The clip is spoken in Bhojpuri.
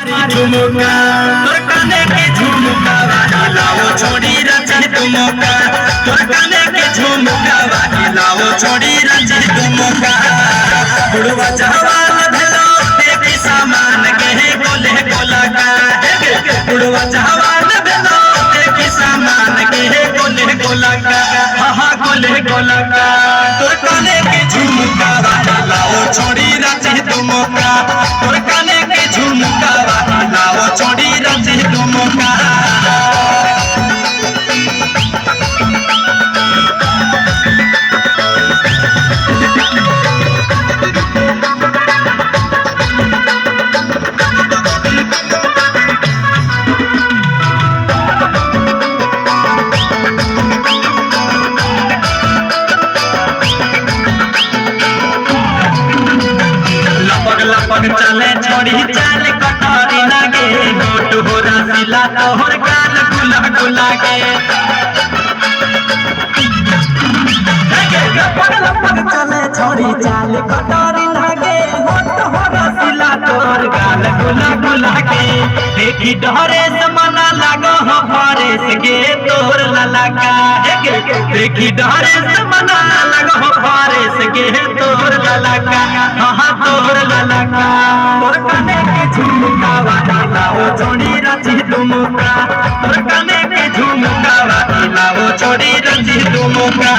झुमुका तोर काने के झुमुका लाओ छोड़ी रची झुमुका तोर काने के झुमुका लाओ छोड़ी रची झुमुका बुढ़वा जवान भेलो देखी सामान के गोले गोला का बुढ़वा जवान भेलो देखी सामान के गोले गोला का हा गोले गोला का तोर काने के झुमुका लाओ छोड़ी रची झुमुका तोर काने के झुमुका लाओ छोड़ी रची झुमुका लपक चले छोड़ी चाल कटोरी लागे नोट हो रसीला तोहर गाल गुला गुला के लपक चले छोड़ी चाल कटोरी लागे नोट हो रसीला तोहर गाल गुला गुला के देखी डरे समना लागो हो फरेस के तोर ललका देखी डरे समना लागो हो फरेस के तोर ललका हा तोर ललका तोर काने के झुमुका लाओ छोड़ी रची झुमुका तोर काने के झुमुका लाओ छोड़ी रची झुमुका